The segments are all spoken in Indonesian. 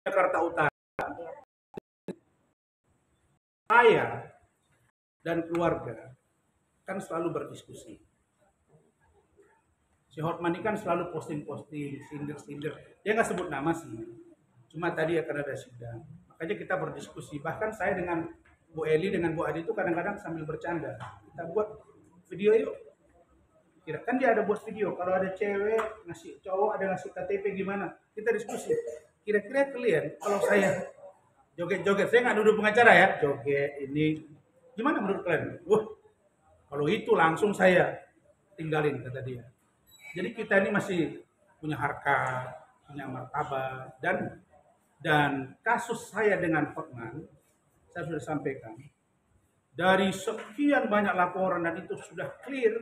Jakarta Utara, saya dan keluarga kan selalu berdiskusi. Si Hotman ini kan selalu posting-posting, sindir-sindir. Dia nggak sebut nama sih, cuma tadi akan ada sidang. Makanya kita berdiskusi. Bahkan saya dengan Bu Eli, dengan Bu Adi itu kadang-kadang sambil bercanda. Kita buat video yuk. Kira kan dia ada buat video. Kalau ada cewek ngasih cowok ada ngasih KTP gimana? Kita diskusi. Kira-kira kalian kalau saya joget-joget, saya nggak duduk pengacara ya, joget ini gimana menurut kalian? Wah, kalau itu langsung saya tinggalin kata dia. Jadi kita ini masih punya harkat, punya martabat, dan kasus saya dengan Hotman, saya sudah sampaikan, dari sekian banyak laporan dan itu sudah clear,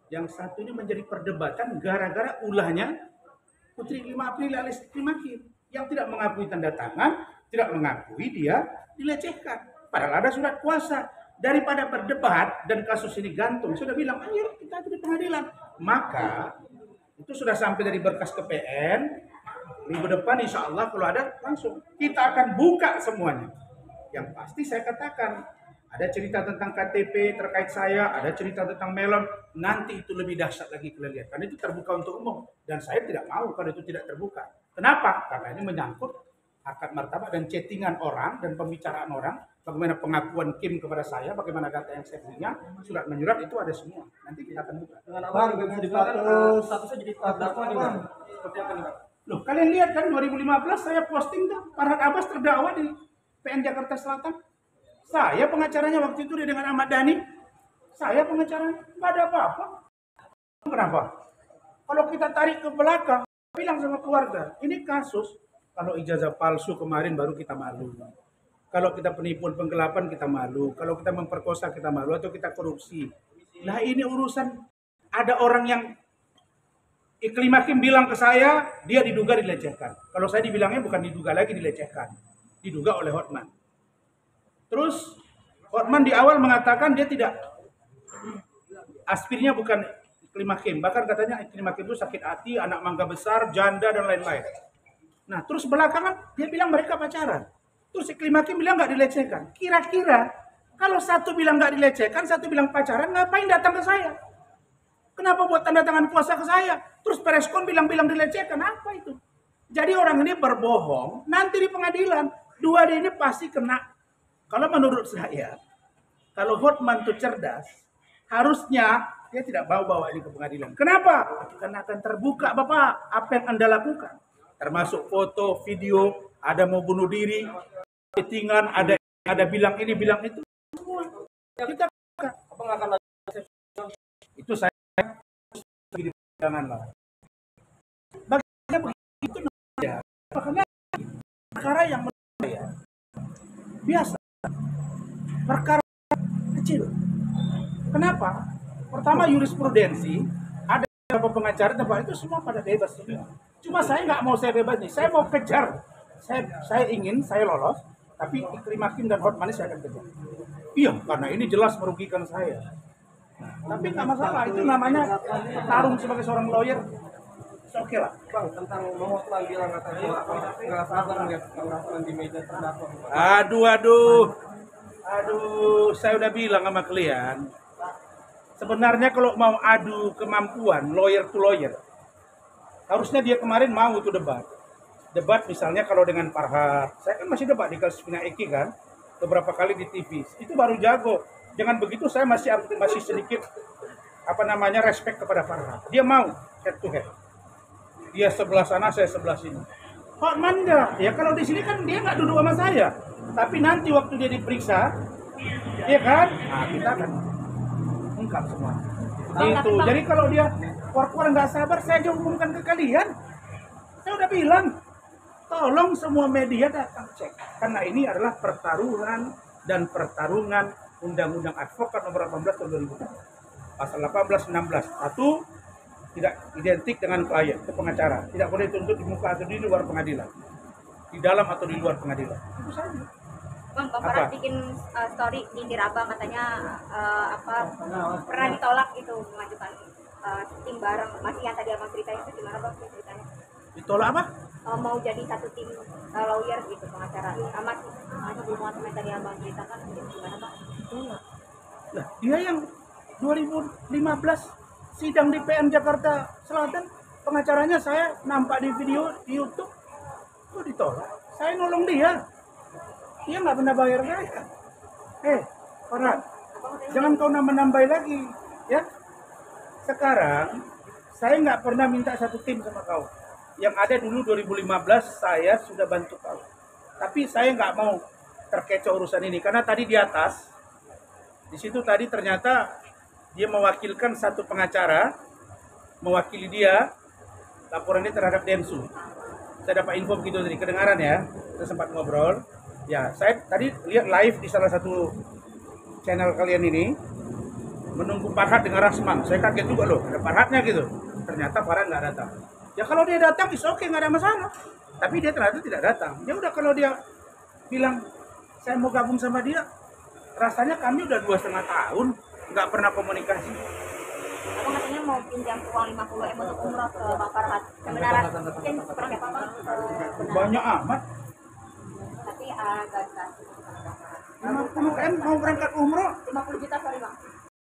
yang satu ini menjadi perdebatan gara-gara ulahnya Putri 5 April alias Trimakin, yang tidak mengakui tanda tangan, tidak mengakui dia dilecehkan. Padahal ada surat kuasa. Daripada berdebat dan kasus ini gantung, sudah bilang, ayo kita di pengadilan. Maka itu sudah sampai dari berkas ke PN. Minggu depan insya Allah kalau ada langsung kita akan buka semuanya. Yang pasti saya katakan ada cerita tentang KTP terkait saya, ada cerita tentang melon. Nanti itu lebih dahsyat lagi kalian lihat. Karena itu terbuka untuk umum dan saya tidak mau kalau itu tidak terbuka. Kenapa? Karena ini menyangkut harkat martabat dan chattingan orang dan pembicaraan orang. Bagaimana pengakuan Kim kepada saya, bagaimana data yang saya punya, surat menyurat itu ada semua. Nanti kita akan buka. Dengan apa juga bisa dibuka statusnya jadi terdakwa nih Bang. Seperti apa nih Bang? Loh, kalian lihat kan 2015 saya posting tuh Farhad Abbas terdakwa di PN Jakarta Selatan. Saya pengacaranya waktu itu dia dengan Ahmad Dhani. Saya pengacaranya, nggak ada apa-apa. Kenapa? Kalau kita tarik ke belakang, bilang sama keluarga, ini kasus kalau ijazah palsu kemarin baru kita malu. Kalau kita penipuan penggelapan kita malu, kalau kita memperkosa kita malu, atau kita korupsi. Nah ini urusan ada orang yang Iklim Hakim bilang ke saya, dia diduga dilecehkan. Kalau saya dibilangnya bukan diduga lagi dilecehkan, diduga oleh Hotman. Terus Hotman di awal mengatakan dia tidak, aspirnya bukan Iklim Hakim. Bahkan katanya Iklim Hakim itu sakit hati, anak mangga besar, janda dan lain-lain. Nah terus belakangan dia bilang mereka pacaran. Terus Iklim Hakim bilang nggak dilecehkan. Kira-kira kalau satu bilang nggak dilecehkan, satu bilang pacaran, ngapain datang ke saya? Kenapa buat tanda tangan kuasa ke saya? Terus Pereskon bilang dilecehkan, apa itu? Jadi orang ini berbohong, nanti di pengadilan, dua ini pasti kena. Kalau menurut saya, kalau Hotman itu cerdas, harusnya dia tidak bawa ini ke pengadilan. Kenapa? Karena akan terbuka Bapak, apa yang Anda lakukan. Termasuk foto, video, ada mau bunuh diri, chattingan, ada bilang ini, bilang itu, semua. Kita Apa nggak akan itu saya janganlah. Bagaimana begitu ya? Makanya perkara yang ya, biasa, perkara kecil. Kenapa? Pertama jurisprudensi, ada beberapa pengacara tempat itu semua pada bebas semua. Cuma saya nggak mau saya bebas nih, saya mau kejar. Saya ingin saya lolos, tapi Iklim Hakim dan Hotman saya akan kejar. Iya, karena ini jelas merugikan saya. Tapi nggak masalah, itu namanya tarung sebagai seorang lawyer. Oke lah. Bang, tentang Bang Hotman bilang katanya nggak sabar melihat Bang Hotman di meja terdakwa. Aduh, saya udah bilang sama kalian. Sebenarnya kalau mau adu kemampuan lawyer to lawyer, harusnya dia kemarin mau itu debat. Debat misalnya kalau dengan Farhad, saya kan masih debat di kasusnya Eki kan, beberapa kali di TV. Itu baru jago. Jangan begitu, saya masih sedikit respect kepada Farhad. Dia mau head to head. Dia sebelah sana, saya sebelah sini. Hotman enggak. Ya kalau di sini kan dia nggak duduk sama saya. Tapi nanti waktu dia diperiksa, ya kan? Nah, kita akan ungkap semua. Itu. Jadi kalau dia keluar nggak sabar, saya aja umumkan ke kalian. Saya udah bilang, tolong semua media datang cek. Karena ini adalah pertaruhan Undang-Undang Advokat nomor 18 tahun 2000. Pasal 18, 16. Satu, tidak identik dengan klien, itu pengacara. Tidak boleh tuntut di muka atau di luar pengadilan. Di dalam atau di luar pengadilan. Itu saja. Bang, Farhad bikin story di Tirabang katanya pernah ditolak itu mengajukan tim bareng. Masih yang tadi abang ceritain itu gimana Bang ceritanya? Ditolak apa? mau jadi satu tim lawyer gitu, pengacara sama hubungan sama yang tadi abang ceritakan gimana bang? Lah, dia yang 2015 sidang di PN Jakarta Selatan, pengacaranya saya nampak di video di YouTube, kok ditolak? Saya nolong dia nggak pernah bayar saya. Farhan, jangan kau nambah-nambahin lagi, ya. Sekarang saya nggak pernah minta satu tim sama kau. Yang ada dulu 2015 saya sudah bantu kau. Tapi saya nggak mau terkecoh urusan ini karena tadi di atas, di situ tadi ternyata dia mewakilkan satu pengacara, mewakili dia laporannya terhadap Densu. Saya dapat info begitu dari kedengaran ya, kita sempat ngobrol. Ya, saya tadi lihat live di salah satu channel kalian ini, menunggu Farhad dengan Rasman. Saya kaget juga loh, ada Farhadnya gitu. Ternyata Farhad nggak datang. Ya kalau dia datang, is oke, nggak ada masalah. Tapi dia ternyata tidak datang. Ya udah, kalau dia bilang saya mau gabung sama dia, rasanya kami udah 2,5 tahun nggak pernah komunikasi. Abang katanya mau pinjam uang 50 M untuk umroh ke Bang Farhad. Kebenaran mungkin seperti apa bang? Banyak amat. Tapi agak dikasih. 50 M mau berangkat umroh. 50 juta sorry bang.